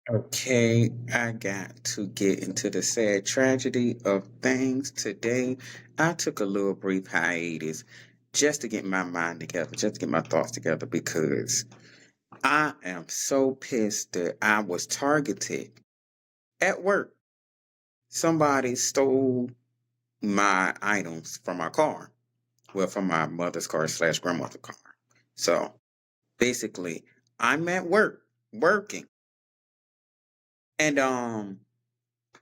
Okay, I got to get into the sad tragedy of things today. I took a little brief hiatus just to get my mind together, just to get my thoughts together, because I am so pissed that I was targeted at work. Somebody stole my items from my car, well, from my mother's car slash grandmother's car. So basically, I'm at work, working, and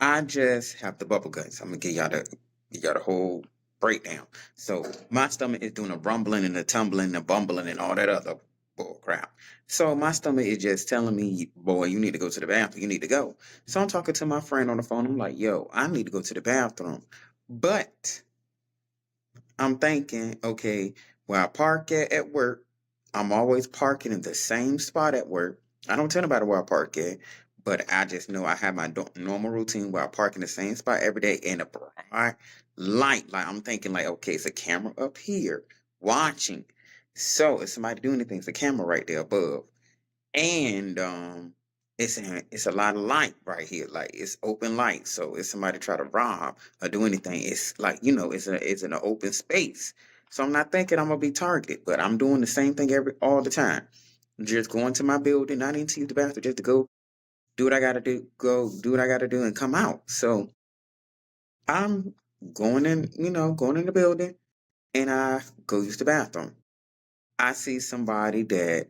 I just have the bubble guts. I'm gonna give y'all the whole breakdown. So my stomach is doing a rumbling and a tumbling and a bumbling and all that other bull crap. So my stomach is just telling me, boy, you need to go to the bathroom. You need to go. So I'm talking to my friend on the phone. I'm like, yo, I need to go to the bathroom. But I'm thinking, okay, where I park at work, I'm always parking in the same spot at work. I don't tell nobody where I park at, but I just know I have my normal routine where I park in the same spot every day in a bright light. Like I'm thinking, like, okay, it's a camera up here watching. So if somebody do anything, it's a camera right there above, and it's a lot of light right here, like it's open light. So if somebody try to rob or do anything, it's like it's in an open space. So I'm not thinking I'm gonna be targeted, but I'm doing the same thing all the time. Just going to my building, not even to use the bathroom, just to go do what I gotta do, go do what I gotta do, and come out. So I'm going in the building, and I go use the bathroom. I see somebody that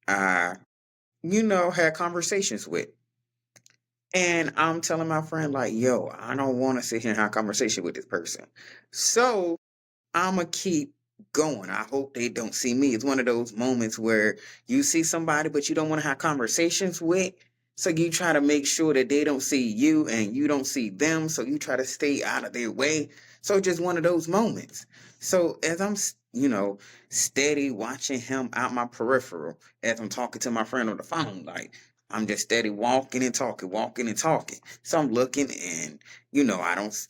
I had conversations with. And I'm telling my friend, like, yo, I don't want to sit here and have a conversation with this person. So I'm going to keep going. I hope they don't see me. It's one of those moments where you see somebody, but you don't want to have conversations with. So you try to make sure that they don't see you and you don't see them. So you try to stay out of their way. So just one of those moments. So as I'm, steady watching him out my peripheral, as I'm talking to my friend on the phone, like, I'm just steady walking and talking, walking and talking. So I'm looking and,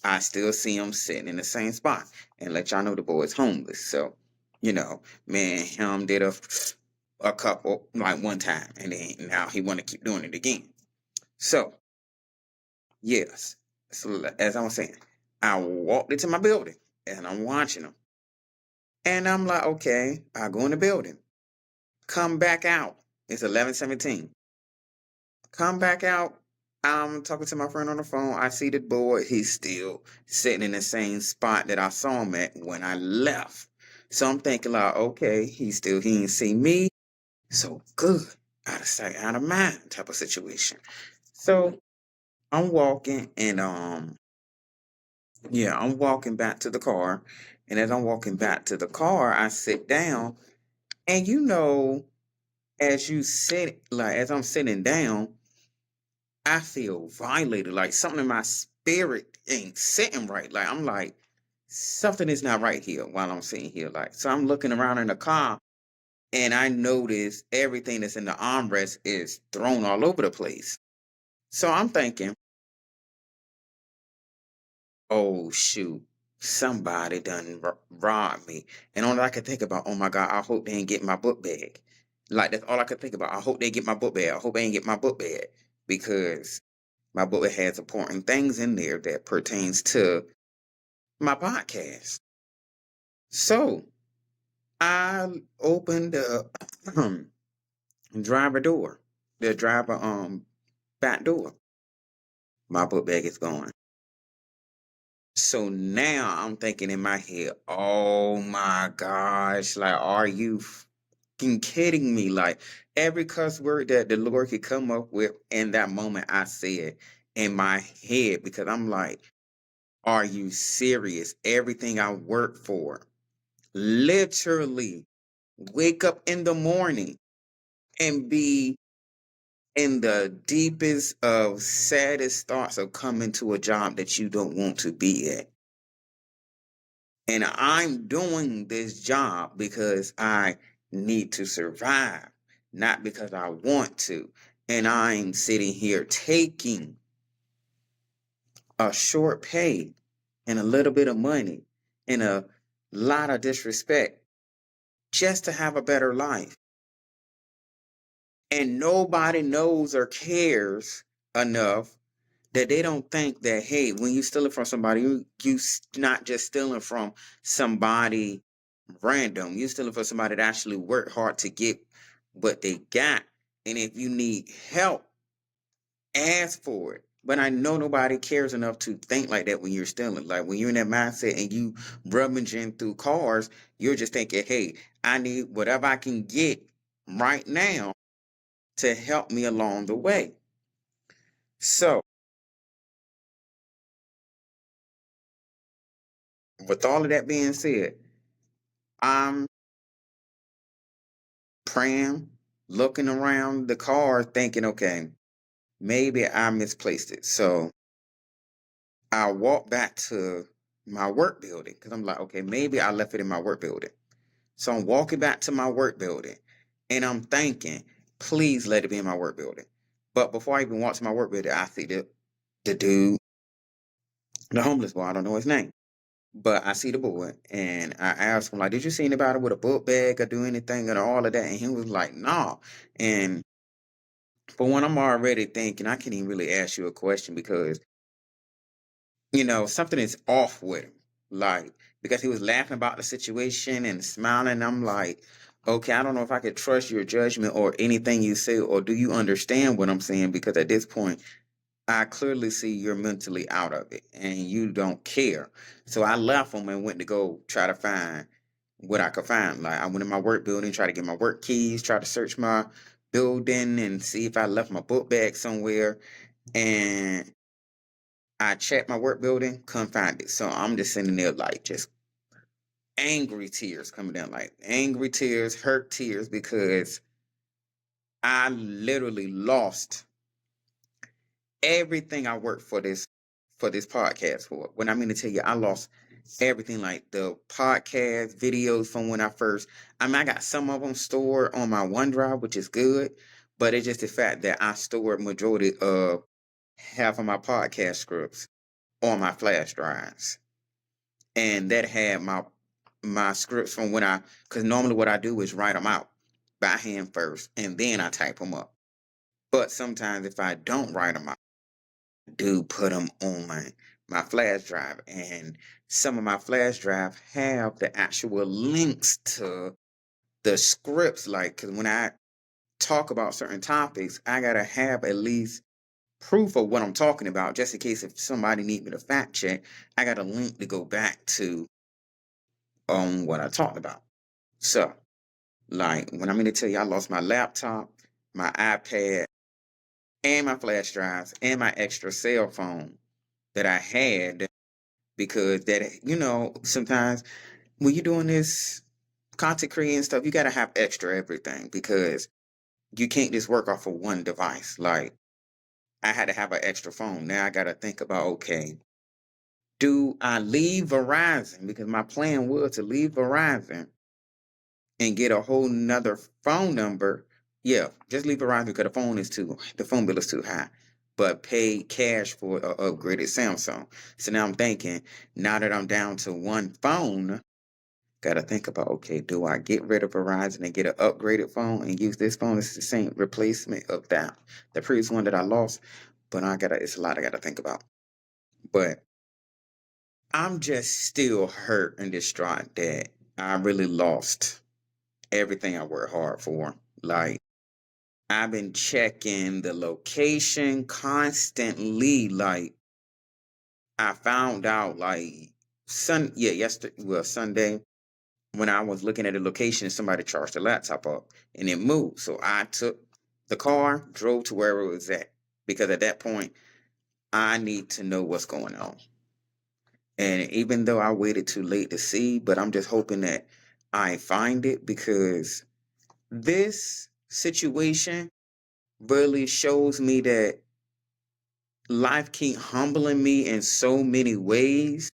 I still see him sitting in the same spot and let y'all know the boy is homeless. So, me and him did a couple like one time, and then now he want to keep doing it again. So, yes. So as I was saying, I walked into my building and I'm watching him, and I'm like, okay, I go in the building, come back out. It's 11:17. Come back out. I'm talking to my friend on the phone. I see the boy. He's still sitting in the same spot that I saw him at when I left. So I'm thinking like, okay, he ain't see me. So good. Out of sight, out of mind type of situation. So I'm walking and yeah, I'm walking back to the car. And as I'm walking back to the car, I sit down. And as I'm sitting down, I feel violated. Like something in my spirit ain't sitting right. Like I'm like, something is not right here while I'm sitting here. Like, so I'm looking around in the car and I notice everything that's in the armrest is thrown all over the place. So I'm thinking, oh shoot, somebody done robbed me. And all I could think about, oh my God, I hope they ain't get my book bag. Like that's all I could think about. I hope they get my book bag. I hope they ain't get my book bag because my book has important things in there that pertains to my podcast. So I opened the driver door, the driver back door. My book bag is gone. So now I'm thinking in my head, oh my gosh, like, are you fucking kidding me? Like, every cuss word that the Lord could come up with in that moment, I said in my head because I'm like, are you serious? Everything I work for, literally wake up in the morning and be in the deepest of saddest thoughts of coming to a job that you don't want to be at. And I'm doing this job because I need to survive, not because I want to. And I'm sitting here taking a short pay and a little bit of money and a lot of disrespect just to have a better life. And nobody knows or cares enough that they don't think that, hey, when you stealing from somebody, not just stealing from somebody random. You're stealing from somebody that actually worked hard to get what they got. And if you need help, ask for it. But I know nobody cares enough to think like that when you're stealing. Like when you're in that mindset and you rummaging through cars, you're just thinking, hey, I need whatever I can get right now to help me along the way. So, with all of that being said, I'm praying, looking around the car, thinking, okay, maybe I misplaced it. So I walk back to my work building because I'm like, okay, maybe I left it in my work building. So I'm walking back to my work building and I'm thinking, please let it be in my work building. But before I even walk to my work building, I see the dude, the homeless boy, I don't know his name. But I see the boy and I asked him, like, did you see anybody with a book bag or do anything and all of that? And he was like, nah. And for when I'm already thinking, I can't even really ask you a question because, something is off with him. Like, because he was laughing about the situation and smiling. I'm like, okay, I don't know if I could trust your judgment or anything you say, or do you understand what I'm saying? Because at this point, I clearly see you're mentally out of it and you don't care. So I left him and went to go try to find what I could find. Like I went in my work building, tried to get my work keys, tried to search my building and see if I left my book bag somewhere. And I checked my work building, couldn't find it. So I'm just sitting there like just angry tears coming down, like angry tears, hurt tears, because I literally lost everything I worked for this podcast for. When I mean to tell you, I lost everything, like the podcast videos from when I first. I mean, I got some of them stored on my OneDrive, which is good, but it's just the fact that I stored majority of half of my podcast scripts on my flash drives, and that had my scripts from when because normally what I do is write them out by hand first, and then I type them up. But sometimes if I don't write them out, do put them on my flash drive, and some of my flash drive have the actual links to the scripts. Like, because when I talk about certain topics, I gotta have at least proof of what I'm talking about, just in case if somebody need me to fact check, I got a link to go back to on what I talked about. So, like, when I mean to tell you, I lost my laptop, my iPad, and my flash drives, and my extra cell phone that I had, because sometimes when you're doing this content creating stuff, you got to have extra everything because you can't just work off of one device. Like, I had to have an extra phone. Now I got to think about, okay, do I leave Verizon? Because my plan was to leave Verizon and get a whole nother phone number. Yeah, just leave Verizon because the phone bill is too high. But pay cash for an upgraded Samsung. So now I'm thinking, now that I'm down to one phone, gotta think about, okay, do I get rid of Verizon and get an upgraded phone and use this phone as the same replacement of the previous one that I lost? But it's a lot I gotta think about. But I'm just still hurt and distraught that I really lost everything I worked hard for. Like, I've been checking the location constantly. Like, I found out like Sunday, when I was looking at the location, somebody charged the laptop up and it moved. So I took the car, drove to where it was at, because at that point I need to know what's going on. And even though I waited too late to see, but I'm just hoping that I find it, because this situation really shows me that life keep humbling me in so many ways,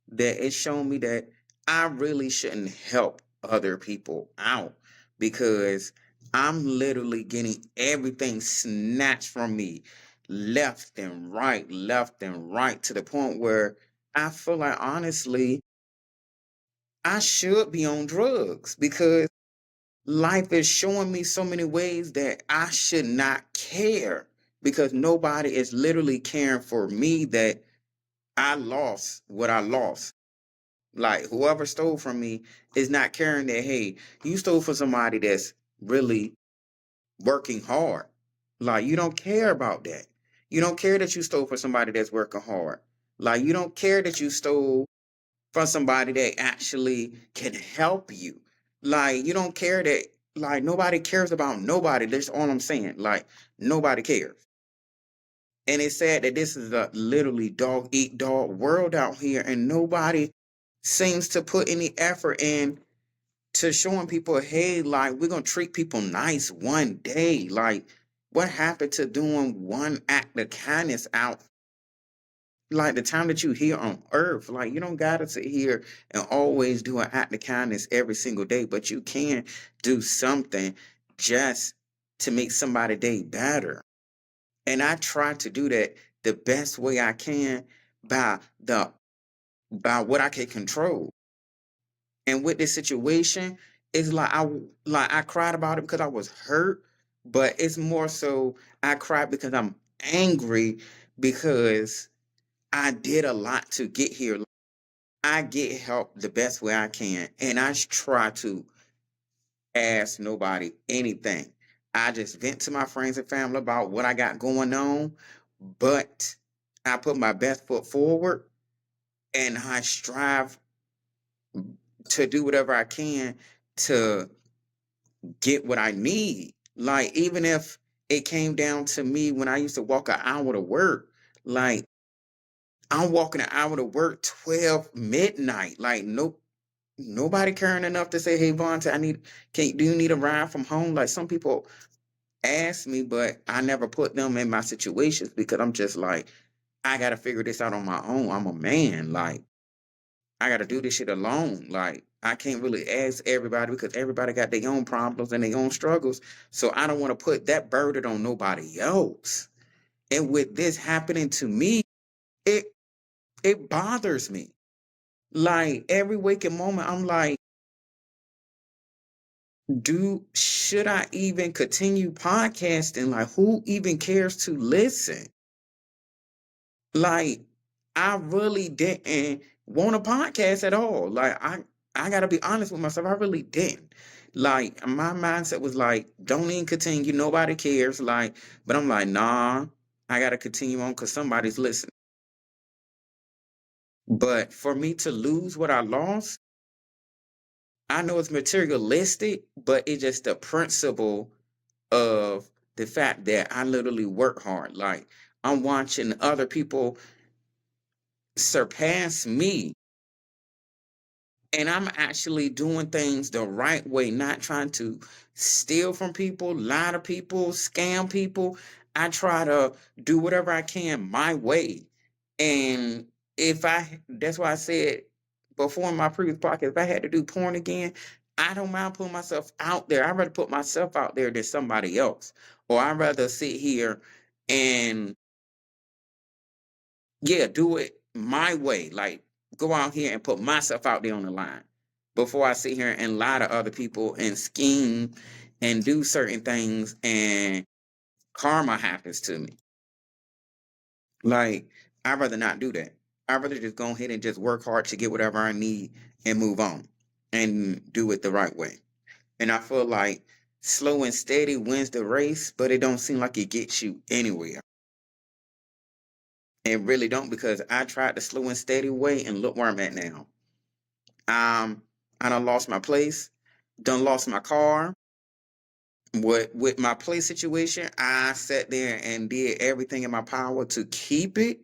that it's shown me that I really shouldn't help other people out, because I'm literally getting everything snatched from me left and right, to the point where I feel like, honestly, I should be on drugs, because Life is showing me so many ways that I should not care because nobody is literally caring for me that I lost what I lost. Like whoever stole from me is not caring that, hey, you stole from somebody that's really working hard. Like you don't care about that. You don't care that you stole from somebody that's working hard. Like you don't care that you stole from somebody that actually can help you. Like you don't care that like nobody cares about nobody. That's all I'm saying. Like nobody cares. And it's sad that this is a literally dog eat dog world out here and nobody seems to put any effort in to showing people, hey, like we're gonna treat people nice one day. Like, what happened to doing one act of kindness out like the time that you here on earth? Like, you don't gotta sit here and always do an act of kindness every single day, but you can do something just to make somebody's day better. And I try to do that the best way I can by the by what I can control. And with this situation, it's like I cried about it because I was hurt, but it's more so I cried because I'm angry because I did a lot to get here. I get help the best way I can, and I try to ask nobody anything. I just vent to my friends and family about what I got going on, but I put my best foot forward and I strive to do whatever I can to get what I need. Like, even if it came down to me when I used to walk an hour to work, like, I'm walking an hour to work 12 midnight. Like, nope. Nobody caring enough to say, hey, Vonta, do you need a ride from home? Like, some people ask me, but I never put them in my situations because I'm just like, I got to figure this out on my own. I'm a man. Like, I got to do this shit alone. Like, I can't really ask everybody because everybody got their own problems and their own struggles. So I don't want to put that burden on nobody else. And with this happening to me, it it bothers me. Like every waking moment, I'm like, should I even continue podcasting? Like, who even cares to listen? Like, I really didn't want a podcast at all. Like, I gotta be honest with myself. I really didn't. Like, my mindset was like, don't even continue. Nobody cares. Like, but I'm like, nah, I gotta continue on because somebody's listening. But for me to lose what I lost, I know it's materialistic, but it's just the principle of the fact that I literally work hard. Like, I'm watching other people surpass me and I'm actually doing things the right way, not trying to steal from people, lie to people, scam people. I try to do whatever I can my way. And that's why I said before in my previous podcast, if I had to do porn again, I don't mind putting myself out there. I'd rather put myself out there than somebody else. Or I'd rather sit here and yeah, do it my way. Like go out here and put myself out there on the line before I sit here and lie to other people and scheme and do certain things and karma happens to me. Like I'd rather not do that. I'd rather just go ahead and just work hard to get whatever I need and move on and do it the right way. And I feel like slow and steady wins the race, but it don't seem like it gets you anywhere. It really don't because I tried the slow and steady way and look where I'm at now. I done lost my place, done lost my car. With my place situation, I sat there and did everything in my power to keep it.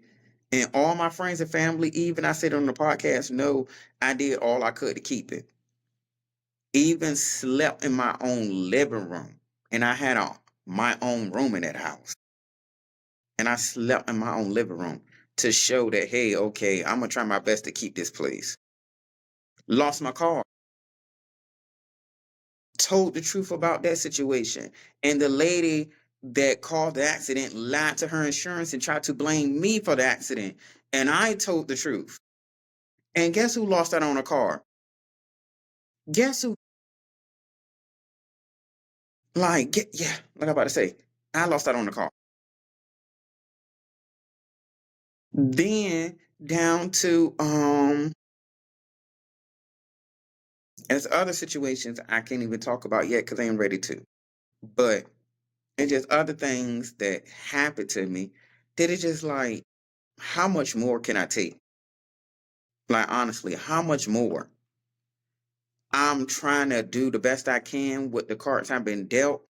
And all my friends and family, even I said on the podcast, no, I did all I could to keep it. Even slept in my own living room. And I had my own room in that house. And I slept in my own living room to show that, hey, okay, I'm going to try my best to keep this place. Lost my car. Told the truth about that situation. And the lady that caused the accident lied to her insurance and tried to blame me for the accident. And I told the truth. And guess who lost out on a car? Guess who? Yeah, like I'm about to say, I lost out on the car. Then down to there's other situations I can't even talk about yet because I ain't ready to. But it's just other things that happened to me that it's just like, how much more can I take? Like honestly, how much more? I'm trying to do the best I can with the cards I've been dealt.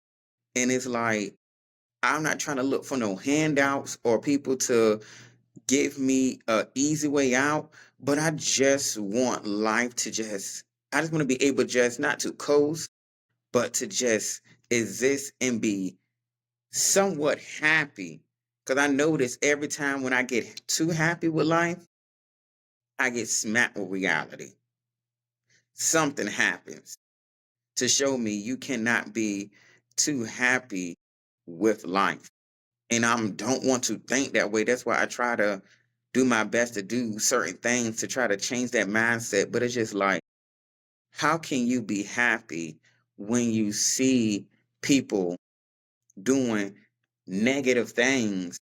And it's like I'm not trying to look for no handouts or people to give me a easy way out, but I just want life to just I just want to be able just not to coast, but to just exist and be somewhat happy. Because I notice every time when I get too happy with life, I get smacked with reality. Something happens to show me you cannot be too happy with life. And I don't want to think that way. That's why I try to do my best to do certain things to try to change that mindset. But it's just like, how can you be happy when you see people doing negative things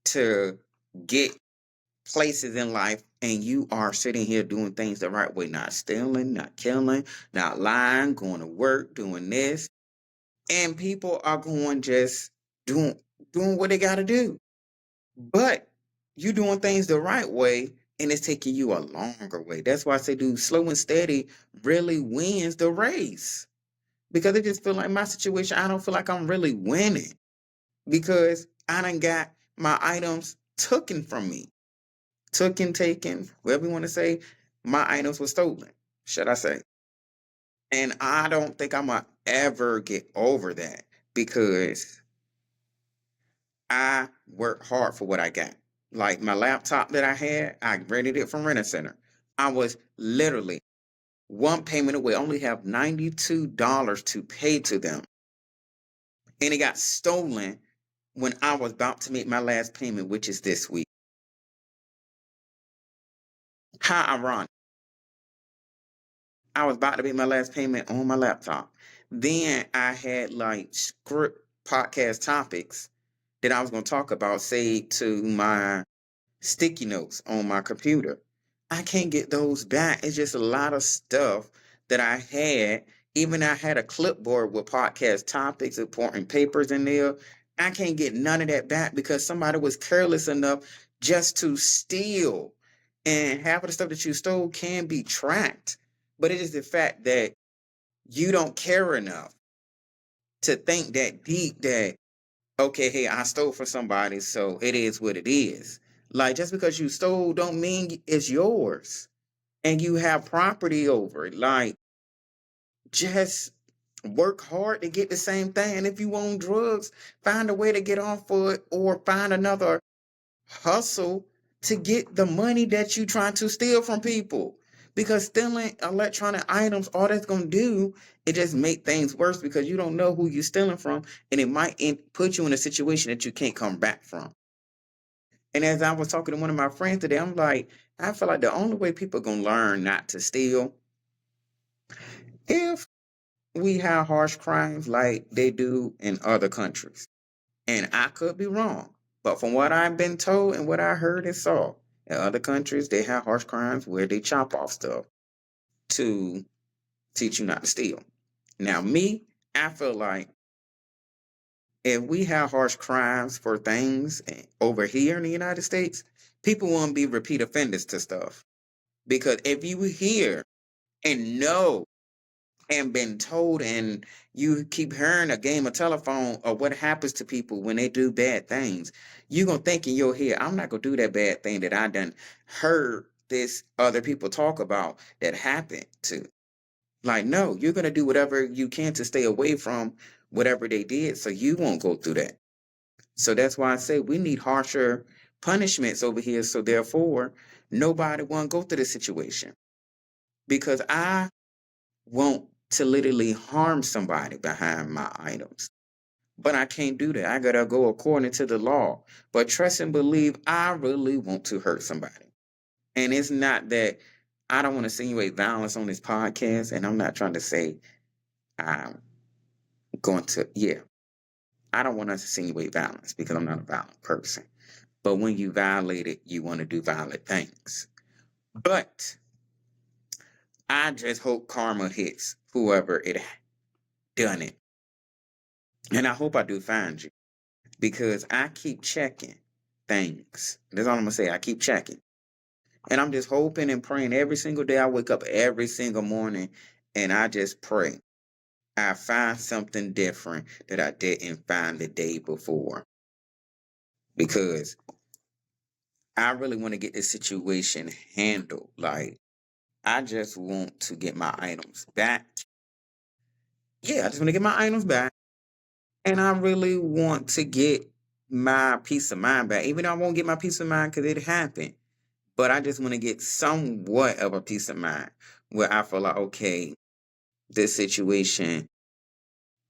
to get places in life and you are sitting here doing things the right way, not stealing, not killing, not lying, going to work, doing this, and people are going just doing doing what they got to do. But you doing things the right way and it's taking you a longer way. That's why I say, dude, slow and steady really wins the race. Because I just feel like my situation, I don't feel like I'm really winning because I done got my items taken from me. Taken, taken, whatever you want to say, my items were stolen, should I say. And I don't think I'm going to ever get over that because I worked hard for what I got. Like my laptop that I had, I rented it from Rent a Center. I was literally one payment away, only have $92 to pay to them. And it got stolen when I was about to make my last payment, which is this week. How ironic. I was about to make my last payment on my laptop. Then I had like script podcast topics that I was going to talk about saved to my sticky notes on my computer. I can't get those back. It's just a lot of stuff that I had. Even I had a clipboard with podcast topics, important papers in there. I can't get none of that back because somebody was careless enough just to steal. And half of the stuff that you stole can be tracked. But it is the fact that you don't care enough to think that deep that okay, hey, I stole from somebody, so it is what it is. Like just because you stole don't mean it's yours and you have property over it. Like just work hard to get the same thing. And if you own drugs, find a way to get off for it or find another hustle to get the money that you trying to steal from people. Because stealing electronic items, all that's gonna do it just make things worse because you don't know who you're stealing from, and it might put you in a situation that you can't come back from. And as I was talking to one of my friends today, I'm like, I feel like the only way people gonna learn not to steal if we have harsh crimes like they do in other countries. And I could be wrong. But from what I've been told and what I heard and saw, in other countries, they have harsh crimes where they chop off stuff to teach you not to steal. Now, me, I feel like if we have harsh crimes for things over here in the United States, people won't be repeat offenders to stuff. Because if you hear and know and been told and you keep hearing a game of telephone or what happens to people when they do bad things, you're gonna think in your head, I'm not gonna do that bad thing that I done heard this other people talk about that happened to. Like, no, you're gonna do whatever you can to stay away from whatever they did so you won't go through that. So that's why I say we need harsher punishments over here. So therefore, nobody want to go through this situation. Because I want to literally harm somebody behind my items. But I can't do that. I gotta go according to the law. But trust and believe, I really want to hurt somebody. And it's not that I don't want to insinuate violence on this podcast, and I'm not trying to say I I don't want to insinuate violence because I'm not a violent person. But when you violate it, you want to do violent things. But I just hope karma hits whoever it done it. And I hope I do find you because I keep checking things. That's all I'm going to say. I keep checking. And I'm just hoping and praying every single day. I wake up every single morning and I just pray. I find something different that I didn't find the day before. Because I really want to get this situation handled. Like, I just want to get my items back. Yeah, I just want to get my items back. And I really want to get my peace of mind back. Even though I won't get my peace of mind because it happened. But I just want to get somewhat of a peace of mind where I feel like, okay, this situation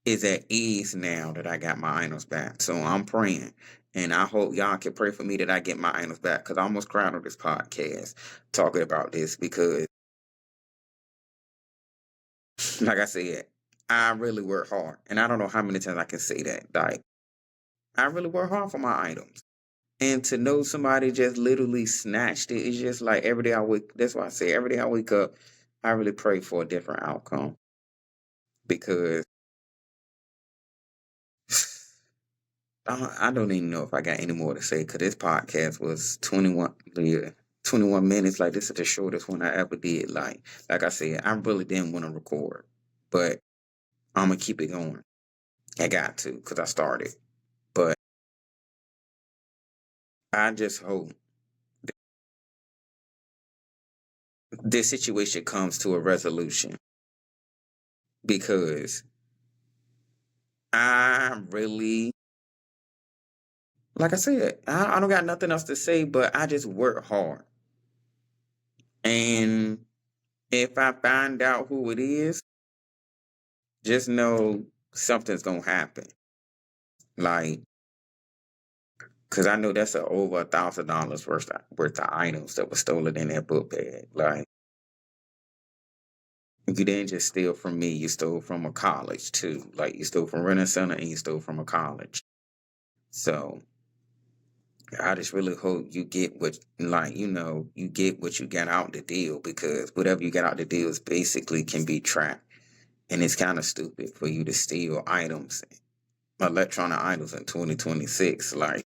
is at ease now that I got my items back. So I'm praying. And I hope y'all can pray for me that I get my items back. Because I almost cried on this podcast talking about this. Because, like I said, I really work hard. And I don't know how many times I can say that. Like, I really work hard for my items. And to know somebody just literally snatched it, it's just like every day I wake, that's why I say every day I wake up, I really pray for a different outcome. Because I don't even know if I got any more to say because this podcast was 21 minutes. Like, this is the shortest one I ever did. Like I said, I really didn't want to record, but I'm going to keep it going. I got to because I started. But I just hope this situation comes to a resolution because I really, like I said, I don't got nothing else to say, but I just work hard. And if I find out who it is, just know something's going to happen. Like, because I know that's over $1,000 worth of items that were stolen in that book bag. Like, you didn't just steal from me, you stole from a college too. Like, you stole from Renner Center and you stole from a college. So I just really hope you get what, like, you get what you got out the deal, because whatever you got out the deal is basically can be tracked. And it's kind of stupid for you to steal items, electronic items in 2026. Like,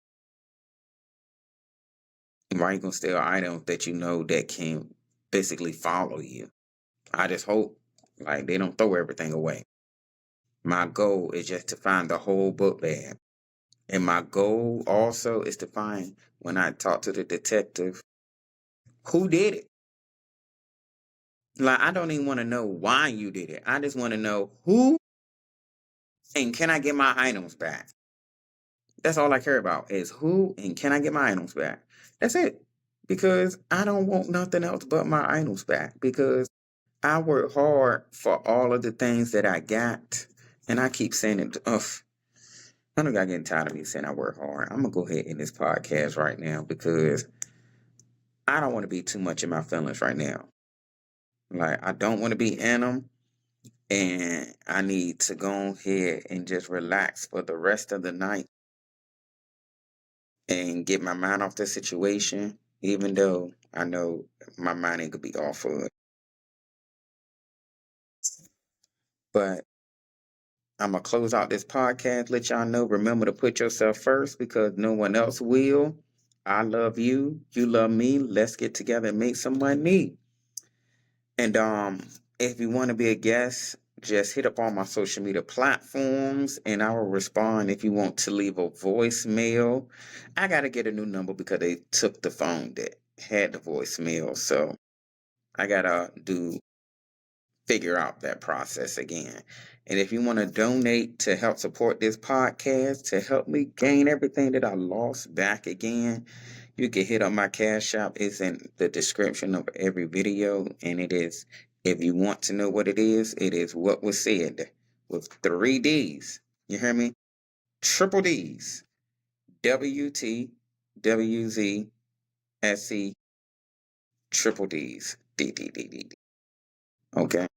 why you gonna steal items that you know that can basically follow you? I just hope, like, they don't throw everything away. My goal is just to find the whole book bag. And my goal also is to find, when I talk to the detective, who did it. Like, I don't even want to know why you did it. I just want to know who, and can I get my items back? That's all I care about is who and can I get my items back? That's it. Because I don't want nothing else but my items back. Because I work hard for all of the things that I got. And I keep saying it. Ugh, I don't got getting tired of me saying I work hard. I'm going to go ahead in this podcast right now because I don't want to be too much in my feelings right now. Like, I don't want to be in them. And I need to go ahead and just relax for the rest of the night and get my mind off the situation, even though I know my mind ain't going to be off of it. But I'm going to close out this podcast, let y'all know, remember to put yourself first because no one else will. I love you. You love me. Let's get together and make some money. And if you want to be a guest, just hit up on my social media platforms and I will respond. If you want to leave a voicemail, I got to get a new number because they took the phone that had the voicemail. So I got to figure out that process again. And if you want to donate to help support this podcast, to help me gain everything that I lost back again, you can hit up my Cash App. It's in the description of every video. And it is, if you want to know what it is what was said with 3 D's. You hear me? Triple D's. WTWZSE triple D's. D. Okay.